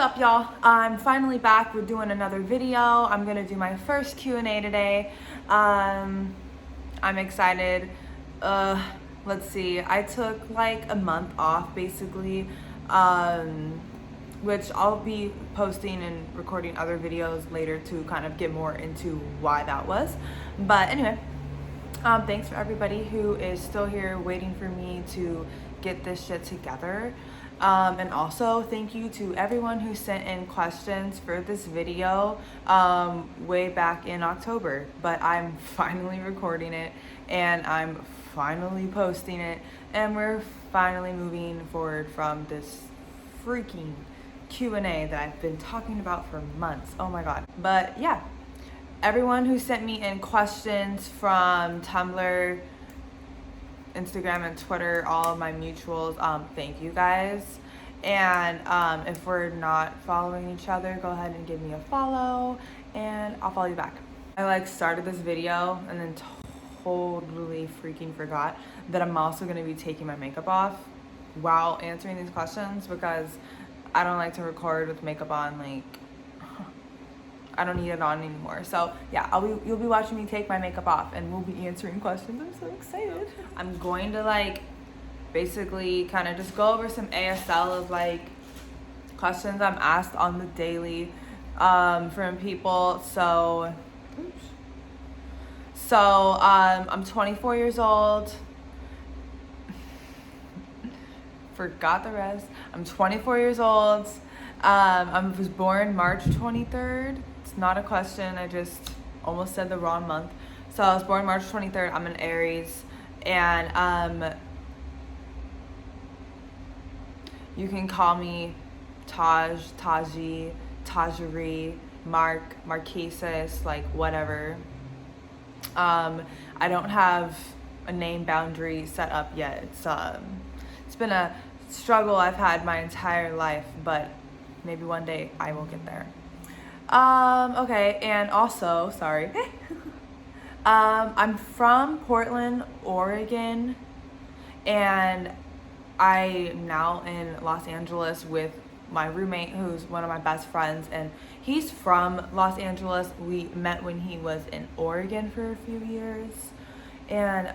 up, y'all? I'm finally back. We're doing another video. I'm gonna do my first Q&A today. I'm excited. Let's see, I took like a month off basically, which I'll be posting and recording other videos later to kind of get more into why that was. But anyway, thanks for everybody who is still here waiting for me to get this shit together. And also thank you to everyone who sent in questions for this video way back in October. But I'm finally recording it and I'm finally posting it, and we're finally moving forward from this freaking Q&A that I've been talking about for months. Oh my god. But yeah, everyone who sent me in questions from Tumblr, Instagram, and Twitter, all of my mutuals, thank you guys. And if we're not following each other, go ahead and give me a follow and I'll follow you back. I started this video and then totally freaking forgot that I'm also going to be taking my makeup off while answering these questions, because I don't like to record with makeup on. Like, I don't need it on anymore. So yeah, you'll be watching me take my makeup off and we'll be answering questions. I'm so excited. I'm going to basically kind of just go over some ASL of questions I'm asked on the daily from people. So I'm 24 years old. Forgot the rest. I'm 24 years old. I was born March 23rd. It's not a question. I just almost said the wrong month. So I was born March 23rd. I'm an Aries. And you can call me Taj, Taji, Tajweeny, Mark, Marquesas, whatever. I don't have a name boundary set up yet. It's been a struggle I've had my entire life, but maybe one day I will get there. Okay, and also, sorry. I'm from Portland, Oregon, and I'm now in Los Angeles with my roommate, who's one of my best friends, and he's from Los Angeles. We met when he was in Oregon for a few years, and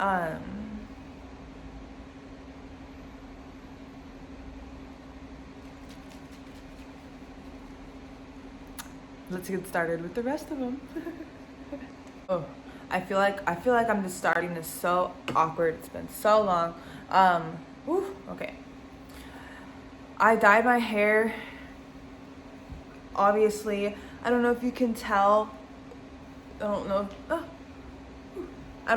let's get started with the rest of them. Oh, I feel like I'm just starting this so awkward. It's been so long. Okay. I dyed my hair. Obviously, I don't know if you can tell. I don't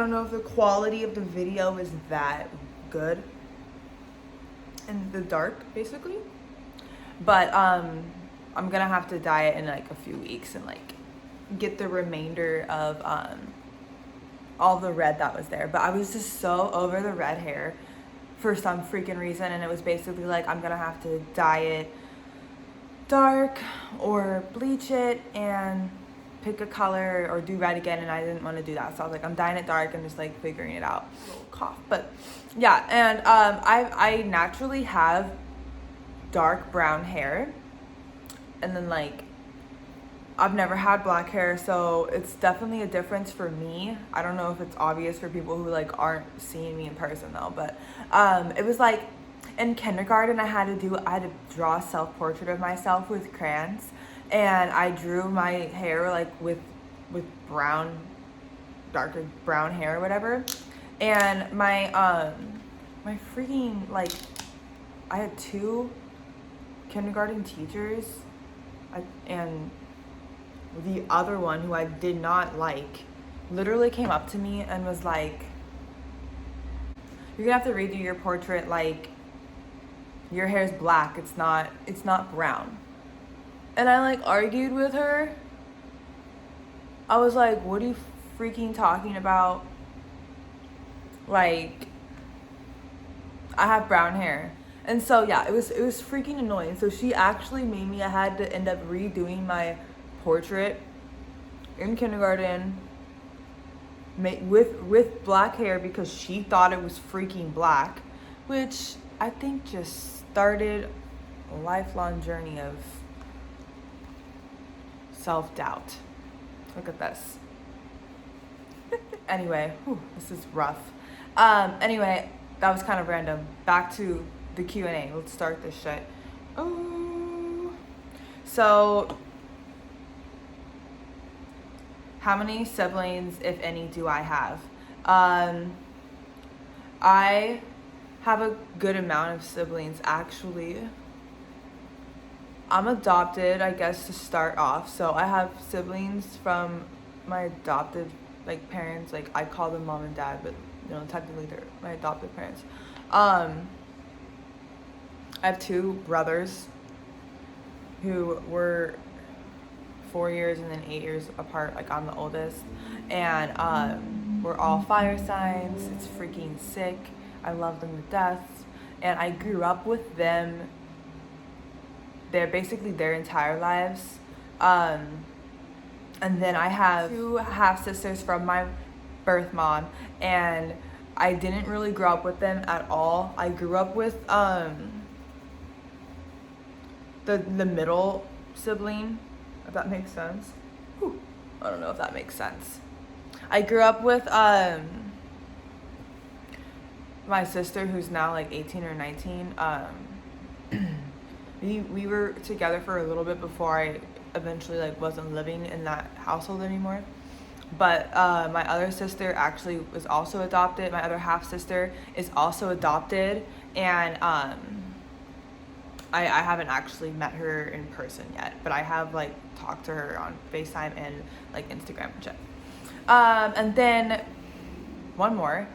know if the quality of the video is that good in the dark, basically. But I'm gonna have to dye it in a few weeks and get the remainder of all the red that was there. But I was just so over the red hair for some freaking reason, and it was basically I'm gonna have to dye it dark or bleach it and pick a color or do red again, and I didn't want to do that. So I was I'm dyeing it dark and just figuring it out. A little cough. But yeah, and I naturally have dark brown hair, and then I've never had black hair, so it's definitely a difference for me. I don't know if it's obvious for people who aren't seeing me in person though, but it was in kindergarten I had to draw a self-portrait of myself with crayons, and I drew my hair with darker brown hair or whatever, and my freaking I had two kindergarten teachers, and the other one, who I did not literally came up to me and was you're gonna have to redo your portrait, your hair's black, it's not brown. And I argued with her. I was what are you freaking talking about? I have brown hair. And so yeah, it was freaking annoying. So she actually made me, I had to end up redoing my portrait in kindergarten with black hair, because she thought it was freaking black, which I think just started a lifelong journey of self-doubt. Look at this. Anyway, this is rough. Anyway, that was kind of random. Back to the Q&A. Let's start this shit. Oh. So, how many siblings, if any, do I have? I have a good amount of siblings, actually. I'm adopted, I guess, to start off. So I have siblings from my adopted, like, parents. Like, I call them mom and dad, but, you know, technically they're my adopted parents. I have 2 brothers who were 4 years and then 8 years apart. Like, I'm the oldest. And we're all fire signs. It's freaking sick. I love them to death. And I grew up with them. They're basically their entire lives. And then I have 2 half-sisters from my birth mom. And I didn't really grow up with them at all. I grew up with the middle sibling, if that makes sense. Whew. I don't know if that makes sense. I grew up with my sister, who's now like 18 or 19. We were together for a little bit before I eventually like wasn't living in that household anymore. But my other sister actually was also adopted. My other half sister is also adopted, and I haven't actually met her in person yet, but I have like talked to her on FaceTime and like Instagram and shit. And then one more.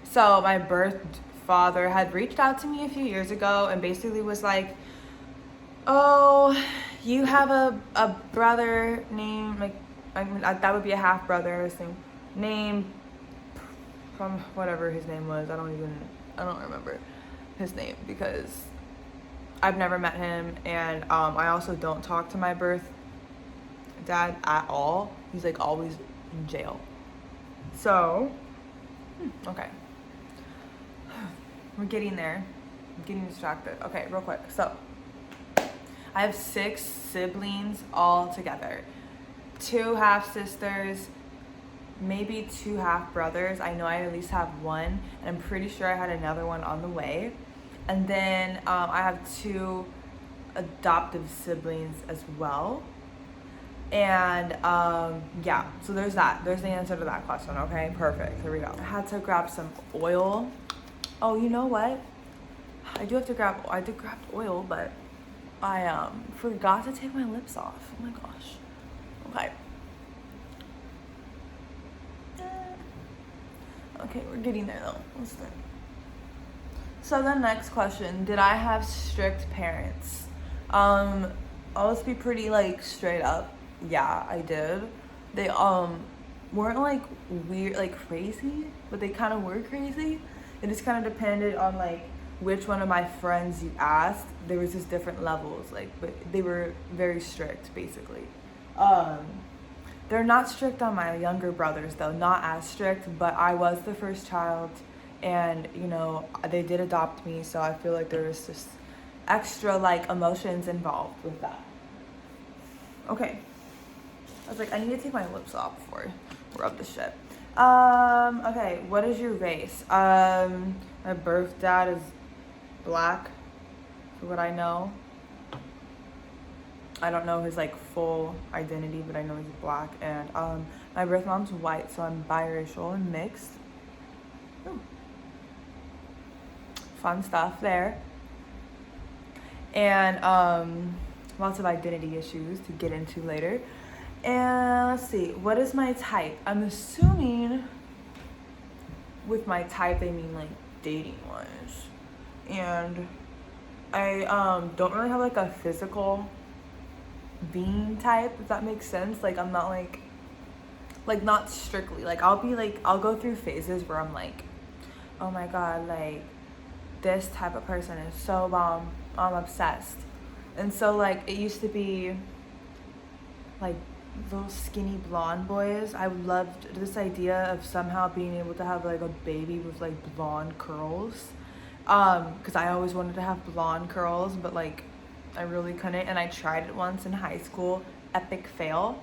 So my birth father had reached out to me a few years ago and basically was like, oh, you have a brother named, like, I mean, that would be a half brother, name from whatever his name was. I don't remember his name because I've never met him, and I also don't talk to my birth dad at all. He's like always in jail. So, okay. We're getting there. I'm getting distracted. Okay, real quick. So, I have 6 siblings all together. 2 half-sisters, maybe 2 half-brothers. I know I at least have 1, and I'm pretty sure I had another one on the way. And then I have 2 adoptive siblings as well. And yeah, so there's that. There's the answer to that question, okay? Perfect, here we go. I had to grab some oil. Oh, you know what? I did grab oil, but I forgot to take my lips off. Oh my gosh. Okay. Okay, we're getting there though. Let's start. So the next question, did I have strict parents? I'll just be pretty like straight up. Yeah, I did. They weren't like weird, like crazy, but they kind of were crazy. It just kind of depended on like which one of my friends you asked. There was just different levels, like, but they were very strict basically. They're not strict on my younger brothers though, not as strict, but I was the first child, and you know, they did adopt me, so I feel like there was just extra like emotions involved with that. Okay, I was like, I need to take my lips off before I rub this shit. Okay, what is your race? My birth dad is black, for what I know. I don't know his like full identity, but I know he's black. And my birth mom's white, so I'm biracial and mixed. Ooh. Fun stuff there. And lots of identity issues to get into later. And let's see, what is my type? I'm assuming with my type they mean like dating wise. And I don't really have like a physical being type, if that makes sense. Like I'm not like not strictly, like I'll go through phases where I'm like, oh my god, like this type of person is so bomb, I'm obsessed. And so like it used to be like little skinny blonde boys. I loved this idea of somehow being able to have like a baby with like blonde curls, because I always wanted to have blonde curls, but like I really couldn't, and I tried it once in high school. epic fail.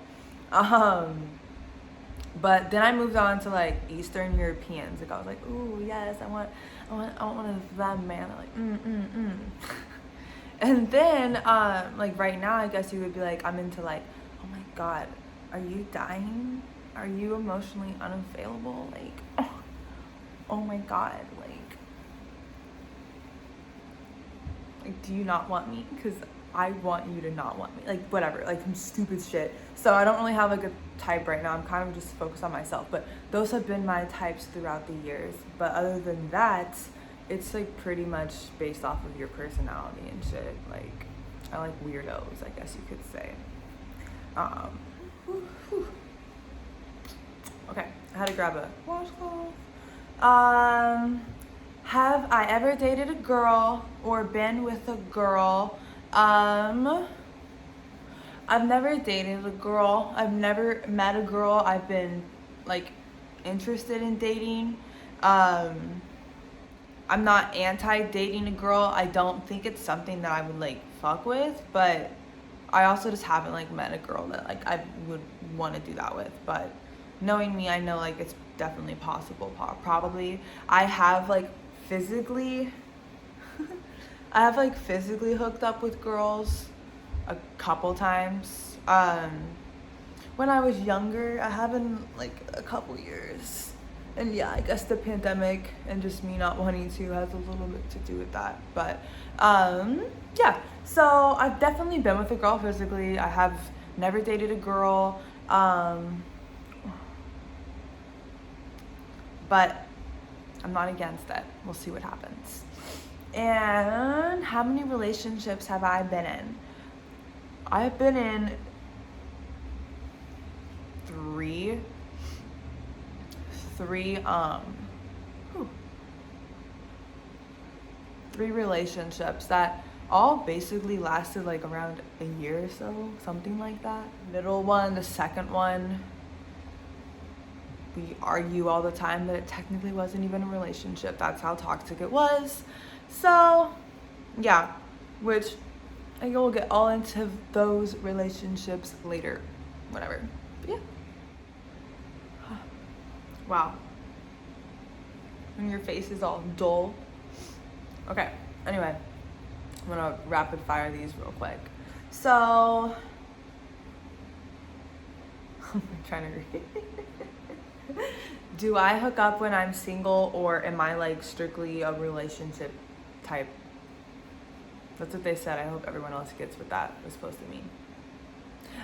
But then I moved on to like Eastern Europeans. Like I was like, ooh, yes, I want one of them, man. Like, And then, like right now, I guess you would be like, I'm into like, oh my God, are you dying? Are you emotionally unavailable? Like, oh my God, like, do you not want me? Because I want you to not want me. Like, whatever, like some stupid shit. So I don't really have like a type right now. I'm kind of just focused on myself. But those have been my types throughout the years. But other than that, it's like pretty much based off of your personality and shit. Like, I like weirdos, I guess you could say. Okay, I had to grab a washcloth. Have I ever dated a girl or been with a girl? I've never dated a girl. I've never met a girl I've been like interested in dating. I'm not anti-dating a girl. I don't think it's something that I would like fuck with, but I also just haven't like met a girl that like I would want to do that with. But knowing me, I know like it's definitely possible. Probably I have like physically hooked up with girls a couple times. When I was younger, I haven't like a couple years. And yeah, I guess the pandemic and just me not wanting to has a little bit to do with that. But yeah, so I've definitely been with a girl physically. I have never dated a girl. But I'm not against it. We'll see what happens. And how many relationships have I been in? I've been in three relationships that all basically lasted like around a year or so, something like that. Middle one, the second one, we argue all the time that it technically wasn't even a relationship. That's how toxic it was. So yeah, which I will get all into those relationships later, whatever. But yeah. Wow. When your face is all dull. Okay, anyway, I'm gonna rapid fire these real quick. So, I'm trying to read. Do I hook up when I'm single, or am I like strictly a relationship type? That's what they said. I hope everyone else gets what that was supposed to mean.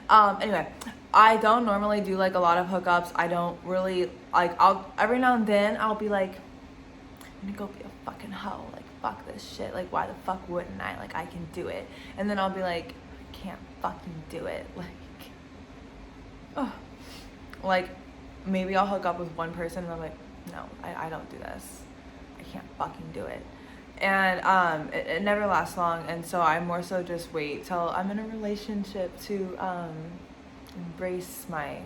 Anyway, I don't normally do like a lot of hookups. I don't really like, I'll every now and then I'll be like, I'm gonna go be a fucking hoe, like fuck this shit, like why the fuck wouldn't I, like I can do it. And then I'll be like, I can't fucking do it, like, oh, like maybe I'll hook up with one person and I'm like, no, I don't do this, I can't fucking do it. And it never lasts long, and so I more so just wait till I'm in a relationship to embrace my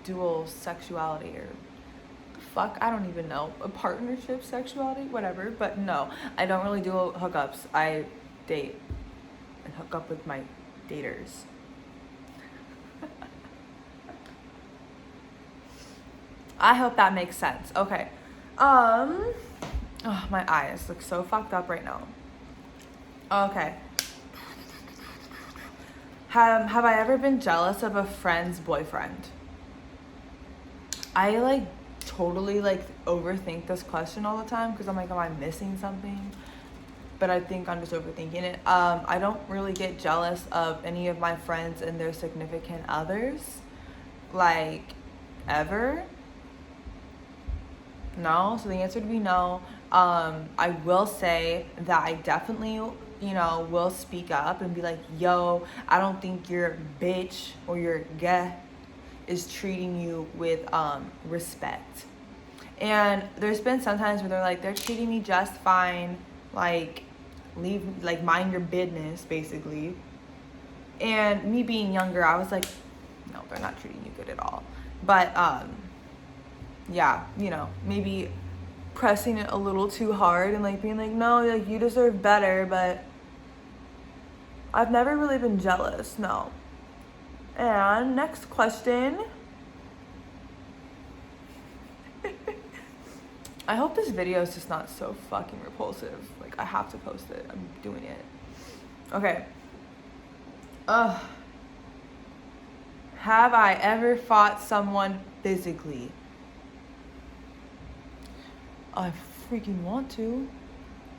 dual sexuality, or fuck, I don't even know, a partnership sexuality, whatever. But no, I don't really do hookups. I date and hook up with my daters. I hope that makes sense. Okay. Oh, my eyes look so fucked up right now. Okay. Have I ever been jealous of a friend's boyfriend? I like totally like overthink this question all the time because I'm like, am I missing something? But I think I'm just overthinking it. I don't really get jealous of any of my friends and their significant others, like, ever. No, so the answer would be no. I will say that I definitely, you know, will speak up and be like, yo, I don't think your bitch or your guy is treating you with respect. And there's been some times where they're like, they're treating me just fine, like, leave, like, mind your business, basically. And me being younger, I was like, no, they're not treating you good at all. But yeah, you know, maybe pressing it a little too hard and like being like, no, like you deserve better. But I've never really been jealous, no. And next question. I hope this video is just not so fucking repulsive. Like, I have to post it. I'm doing it. Okay. Have I ever fought someone physically? I freaking want to.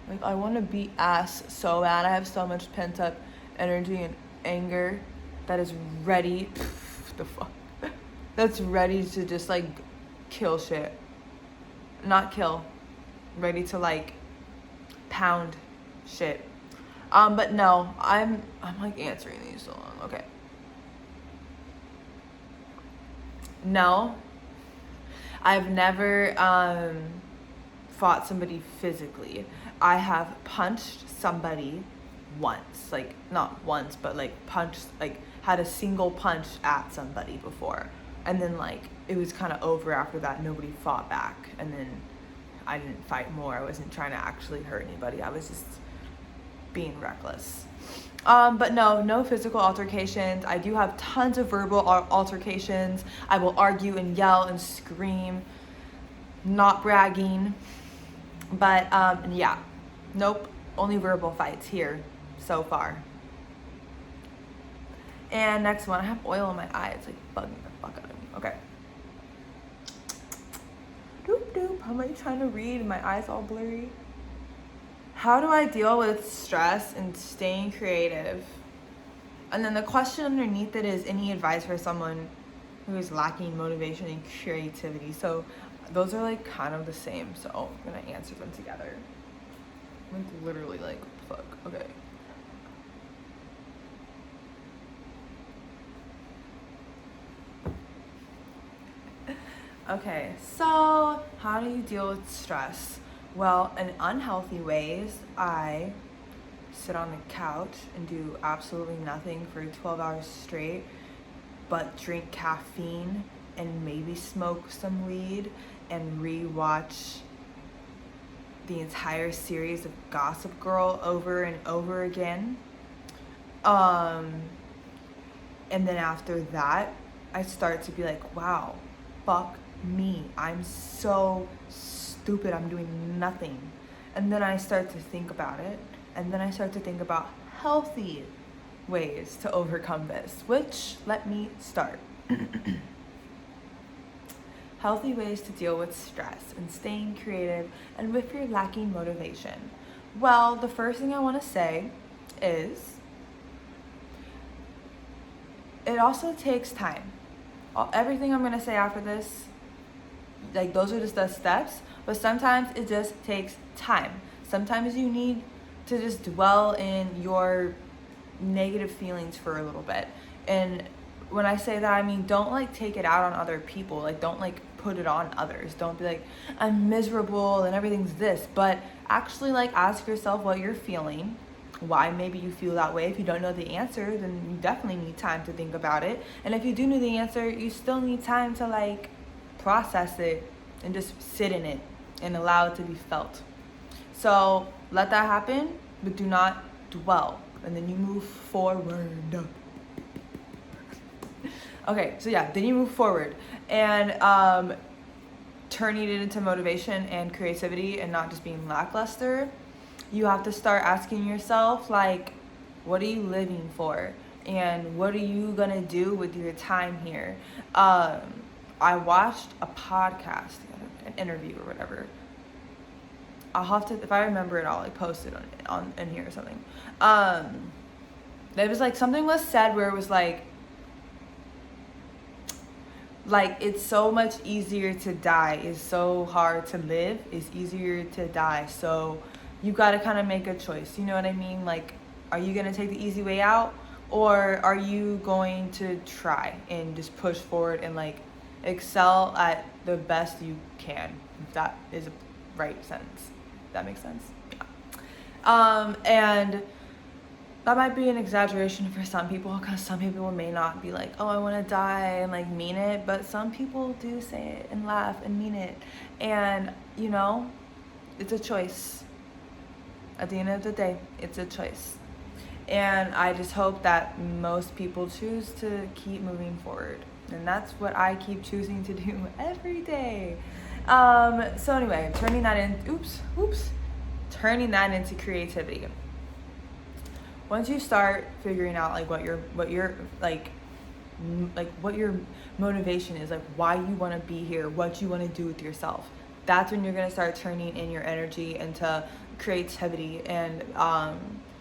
Like, I want to beat ass so bad. I have so much pent up energy and anger that is ready. The fuck? That's ready to just like kill shit. Not kill. Ready to like pound shit. But no, I'm like answering these so long. Okay. No, I've never fought somebody physically. I have punched somebody once, like not once, but like punched, like had a single punch at somebody before, and then like it was kind of over after that. Nobody fought back, and then I didn't fight more. I wasn't trying to actually hurt anybody. I was just being reckless. But no physical altercations. I do have tons of verbal altercations. I will argue and yell and scream. Not bragging. But yeah, nope. Only verbal fights here so far. And next one, I have oil in my eye. It's like bugging the fuck out of me. Okay. Doop doop. How am I trying to read? My eyes all blurry. How do I deal with stress and staying creative? And then the question underneath it is any advice for someone who is lacking motivation and creativity. So those are like kind of the same. So I'm gonna answer them together. Like literally like fuck. Okay. Okay, so how do you deal with stress? Well, in unhealthy ways, I sit on the couch and do absolutely nothing for 12 hours straight, but drink caffeine and maybe smoke some weed and rewatch the entire series of Gossip Girl over and over again. And then after that, I start to be like, wow, fuck me. I'm so stupid. I'm doing nothing. And then I start to think about it. And then I start to think about healthy ways to overcome this, which let me start. Healthy ways to deal with stress and staying creative and if you're lacking motivation. Well, the first thing I want to say is it also takes time. Everything I'm going to say after this, like those are just the steps, but sometimes it just takes time. Sometimes you need to just dwell in your negative feelings for a little bit. And when I say that, I mean, don't like take it out on other people. Like don't like put it on others. Don't be like, I'm miserable and everything's this, but actually like ask yourself what you're feeling, why maybe you feel that way. If you don't know the answer, then you definitely need time to think about it. And if you do know the answer, you still need time to like process it and just sit in it and allow it to be felt. So let that happen, but do not dwell. And then you move forward. Okay, so yeah, then you move forward and turning it into motivation and creativity and not just being lackluster. You have to start asking yourself, like, what are you living for? And what are you gonna do with your time here? I watched a podcast, an interview or whatever. I'll have to, if I remember it, I'll like post it on in here or something. There was like something was said where it was like it's so much easier to die. It's so hard to live. It's easier to die. So you got to kind of make a choice. You know what I mean? Like, are you going to take the easy way out, or are you going to try and just push forward and like excel at the best you can? If that is a right sentence. That makes sense. Yeah. And that might be an exaggeration for some people, because some people may not be like, oh, I want to die and like mean it, but some people do say it and laugh and mean it. And you know, it's a choice. At the end of the day, it's a choice. And I just hope that most people choose to keep moving forward. And that's what I keep choosing to do every day. So anyway, turning that into creativity. Once you start figuring out like what your motivation is, like why you want to be here, what you want to do with yourself, that's when you're going to start turning in your energy into creativity and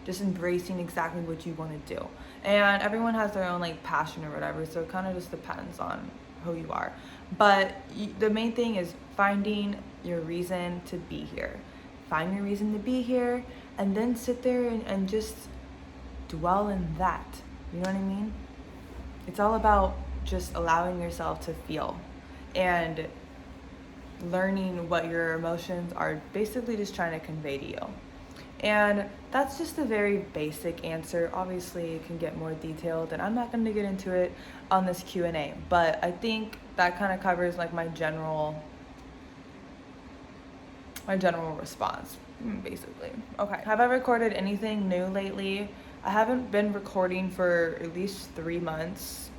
just embracing exactly what you want to do. And everyone has their own like passion or whatever, so it kind of just depends on who you are. But the main thing is finding your reason to be here. Find your reason to be here, and then sit there and just dwell in that. You know what I mean? It's all about just allowing yourself to feel and learning what your emotions are basically just trying to convey to you. And that's just a very basic answer. Obviously, it can get more detailed, and I'm not going to get into it on this Q&A, but I think that kind of covers like my general response, basically. Okay, have I recorded anything new lately? I haven't been recording for at least 3 months.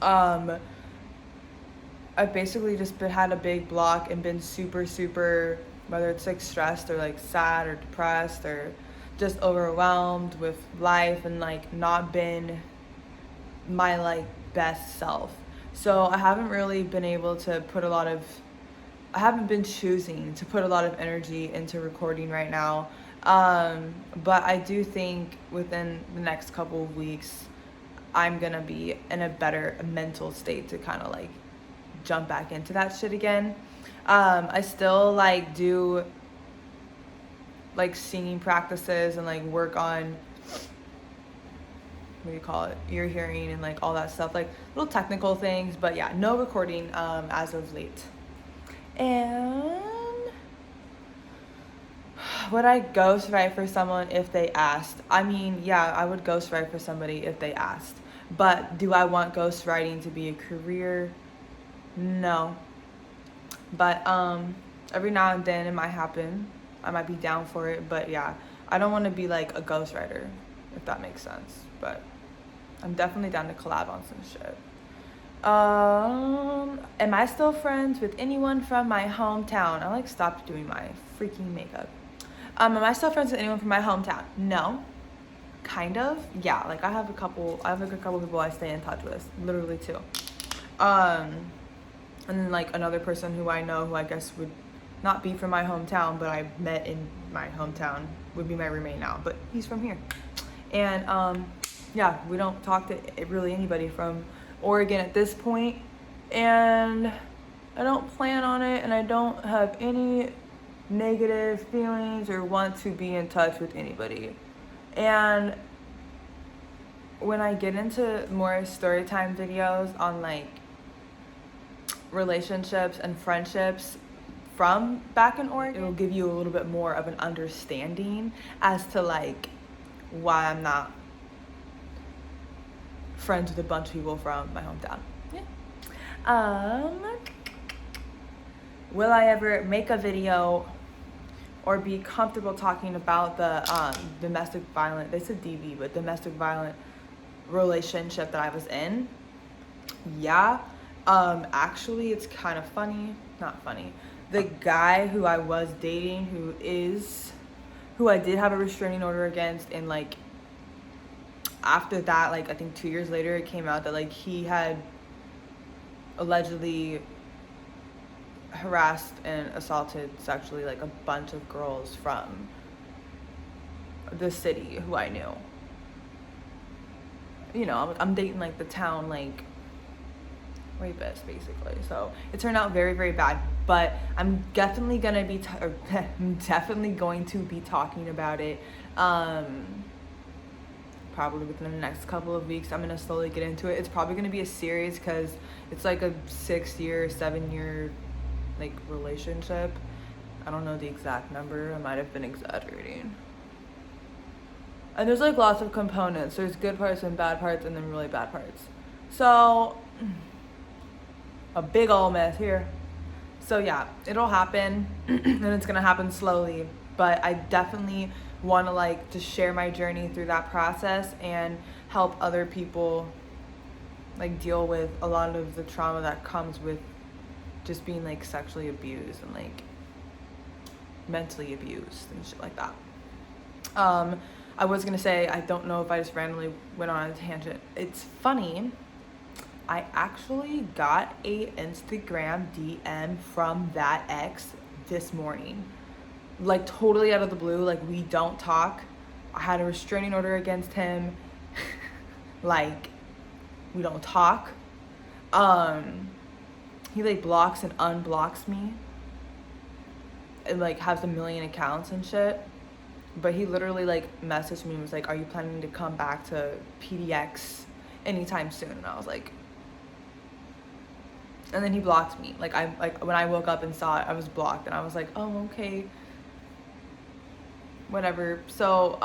I've basically just had a big block and been super, whether it's like stressed or like sad or depressed or just overwhelmed with life, and like not been my like best self. So I haven't really been able to I haven't been choosing to put a lot of energy into recording right now. But I do think within the next couple of weeks, I'm gonna be in a better mental state to kind of like jump back into that shit again. I still like do like singing practices and like work on, what do you call it, ear hearing and like all that stuff, like little technical things. But yeah, no recording as of late. And would I ghostwrite for someone if they asked? I mean, yeah, I would ghostwrite for somebody if they asked. But do I want ghostwriting to be a career? No. But every now and then it might happen. I might be down for it, but yeah, I don't want to be like a ghostwriter, if that makes sense. But I'm definitely down to collab on some shit. Am I still friends with anyone from my hometown? I like stopped doing my freaking makeup. Am I still friends with anyone from my hometown? No. Kind of. Yeah, like I have a couple people I stay in touch with, literally 2. And then like another person who I know who I guess would not be from my hometown, but I met in my hometown, would be my roommate now, but he's from here. And yeah, we don't talk to really anybody from Oregon at this point, and I don't plan on it, and I don't have any negative feelings or want to be in touch with anybody. And when I get into more storytime videos on like relationships and friendships from back in Oregon, it'll give you a little bit more of an understanding as to like why I'm not friends with a bunch of people from my hometown. Yeah. Will I ever make a video or be comfortable talking about the domestic violent, they said DV, but domestic violent relationship that I was in? Yeah. Actually, it's kind of funny. Not funny. The guy who I was dating, who I did have a restraining order against, and like after that, like I think 2 years later, it came out that like he had allegedly harassed and assaulted sexually like a bunch of girls from the city who I knew. You know, I'm dating like the town like rapist basically. So it turned out very, very bad. But I'm definitely gonna be definitely going to be talking about it. Probably within the next couple of weeks. I'm gonna slowly get into it. It's probably gonna be a series because it's like a 6-year, 7-year like relationship. I don't know the exact number. I might have been exaggerating. And there's like lots of components. There's good parts and bad parts, and then really bad parts. So a big old mess here. So yeah, it'll happen and it's gonna happen slowly, but I definitely want to like just share my journey through that process and help other people like deal with a lot of the trauma that comes with just being like sexually abused and like mentally abused and shit like that. I was gonna say, I don't know if I just randomly went on a tangent. It's funny, I actually got a Instagram DM from that ex this morning. Like totally out of the blue, like we don't talk. I had a restraining order against him. Like, we don't talk. He like blocks and unblocks me. And like has a million accounts and shit. But he literally like messaged me and was like, are you planning to come back to PDX anytime soon? And I was like, and then he blocked me. Like when I woke up and saw it, I was blocked and I was like, oh, okay, whatever. So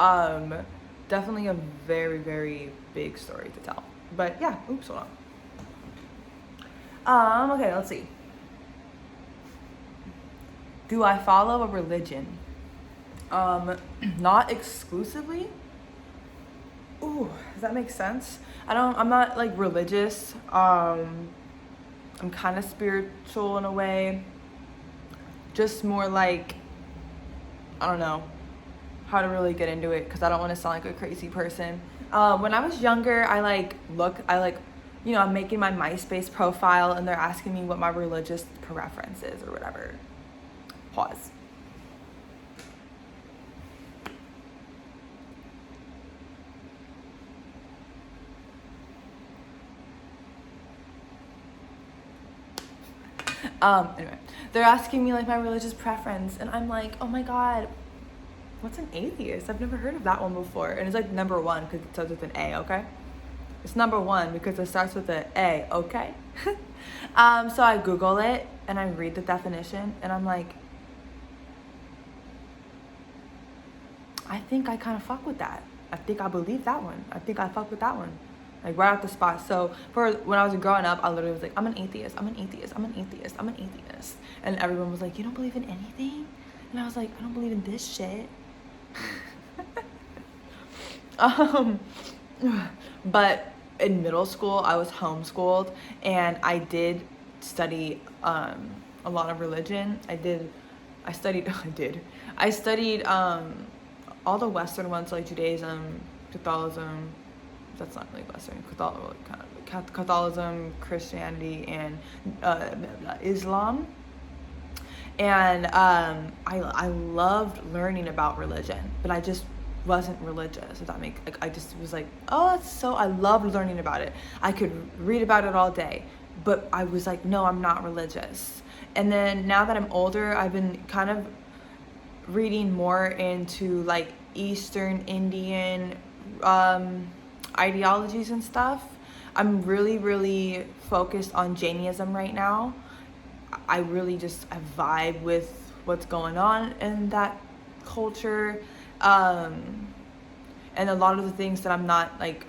definitely a very, very big story to tell. But yeah, oops, hold on. Okay, let's see. Do I follow a religion? Not exclusively. Ooh, does that make sense? I'm not like religious. I'm kind of spiritual in a way. Just more like, I don't know how to really get into it because I don't want to sound like a crazy person. When I was younger, I'm making my MySpace profile and they're asking me what my religious preference is or whatever. Pause. Anyway, they're asking me like my religious preference and I'm like, oh my God, what's an atheist? I've never heard of that one before. And it's like number one because it starts with an A, okay? It's number one because it starts with an A, okay? So I Google it and I read the definition and I'm like, I think I kind of fuck with that. I think I believe that one. I think I fuck with that one. Like right off the spot. So when I was growing up, I literally was like, I'm an atheist, I'm an atheist, I'm an atheist, I'm an atheist. And everyone was like, you don't believe in anything? And I was like, I don't believe in this shit. But in middle school, I was homeschooled and I did study a lot of religion. I studied all the Western ones like Judaism, Catholicism. That's not really Western, Catholicism, Christianity, and Islam. And I loved learning about religion, but I just wasn't religious. If that makes I just was like, oh, I loved learning about it. I could read about it all day, but I was like, no, I'm not religious. And then now that I'm older, I've been kind of reading more into like Eastern Indian ideologies and stuff. I'm really, really focused on Jainism right now. I vibe with what's going on in that culture. And a lot of the things that I'm not like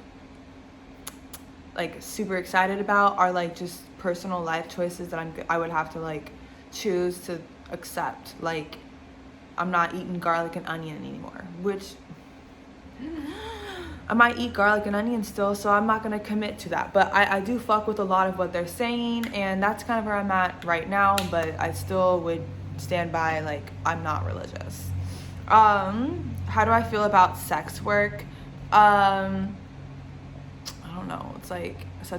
super excited about are like just personal life choices that I would have to like choose to accept. Like I'm not eating garlic and onion anymore, which I might eat garlic and onion still, so I'm not going to commit to that. But I do fuck with a lot of what they're saying, and that's kind of where I'm at right now, but I still would stand by, like, I'm not religious. How do I feel about sex work? I don't know. It's like how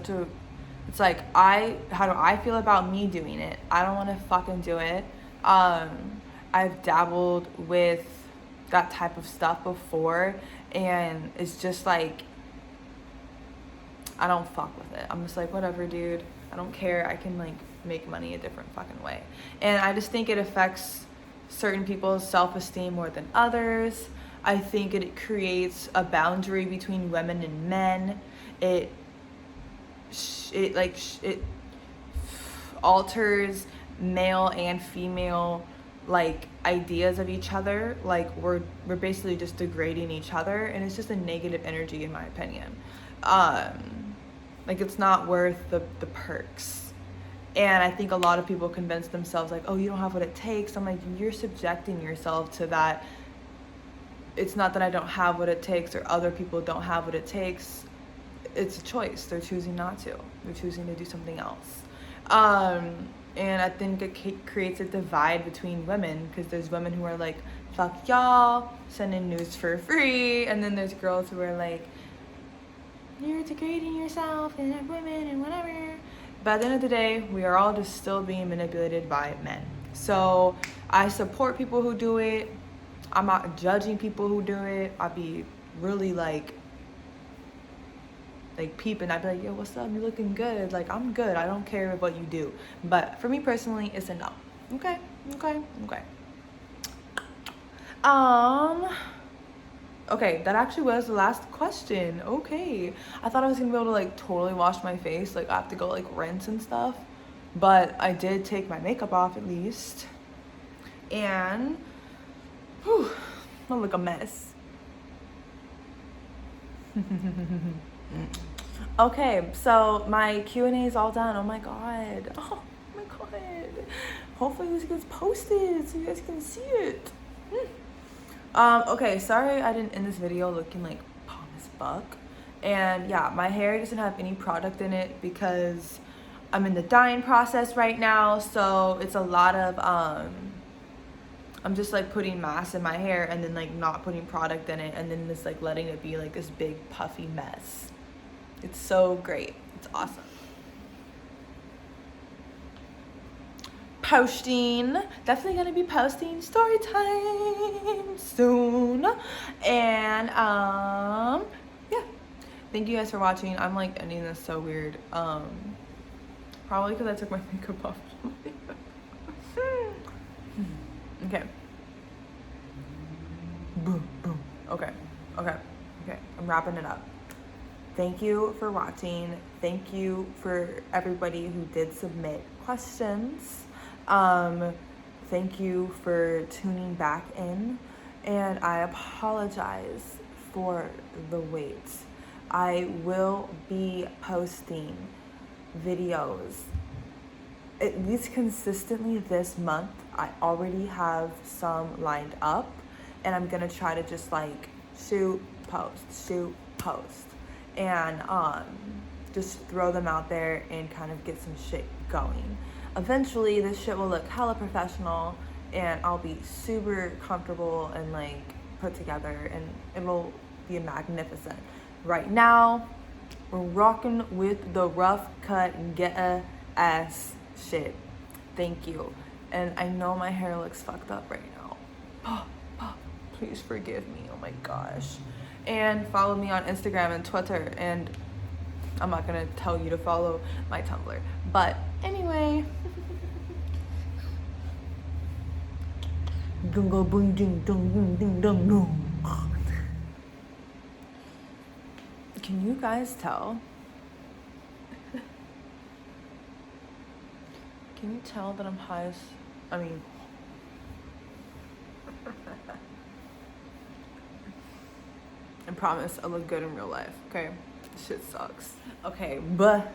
do I feel about me doing it? I don't want to fucking do it. I've dabbled with that type of stuff before, and it's just like I don't fuck with it. I'm just like, whatever, dude, I don't care. I can like make money a different fucking way. And I just think it affects certain people's self-esteem more than others. I think it creates a boundary between women and men. It alters male and female like ideas of each other. Like we're basically just degrading each other, and it's just a negative energy in my opinion. Like it's not worth the perks. And I think a lot of people convince themselves like, oh, you don't have what it takes. I'm like, you're subjecting yourself to that it's not that I don't have what it takes or other people don't have what it takes. It's a choice. They're choosing not to. They're choosing to do something else. And I think it creates a divide between women, because there's women who are like, fuck y'all, sending news for free, and then there's girls who are like, you're degrading yourself and women and whatever. But at the end of the day, we are all just still being manipulated by men. So I support people who do it. I'm not judging people who do it. I'd be really like peeping. I'd be like, yo, what's up? You looking good. Like, I'm good. I don't care what you do. But for me personally, it's a no. Okay. Okay, that actually was the last question. Okay. I thought I was gonna be able to like totally wash my face. Like, I have to go like rinse and stuff. But I did take my makeup off at least. And whew, I look a mess. Okay, so my Q&A is all done. Oh my god. Oh my god. Hopefully this gets posted so you guys can see it. Okay, sorry I didn't end this video looking like palm as fuck. And yeah, my hair doesn't have any product in it because I'm in the dyeing process right now, so it's a lot of I'm just like putting mass in my hair and then like not putting product in it, and then just like letting it be like this big puffy mess. It's so great. It's awesome. Posting, definitely gonna be posting story time soon. And yeah, thank you guys for watching. I'm like ending this so weird, probably because I took my makeup off. Okay, boom boom. Okay, I'm wrapping it up. Thank you for watching. Thank you for everybody who did submit questions. Thank you for tuning back in, and I apologize for the wait. I will be posting videos at least consistently this month. I already have some lined up, and I'm gonna try to just like shoot, post, and just throw them out there and kind of get some shit going. Eventually this shit will look hella professional, and I'll be super comfortable and like put together, and it will be magnificent. Right now we're rocking with the rough cut and get a ass shit. Thank you. And I know my hair looks fucked up right now. Please forgive me. Oh my gosh. And follow me on Instagram and Twitter, and I'm not gonna tell you to follow my Tumblr, but anyway. Can you guys tell? Can you tell that I'm high as, I mean, I promise I look good in real life, okay? This shit sucks. Okay, but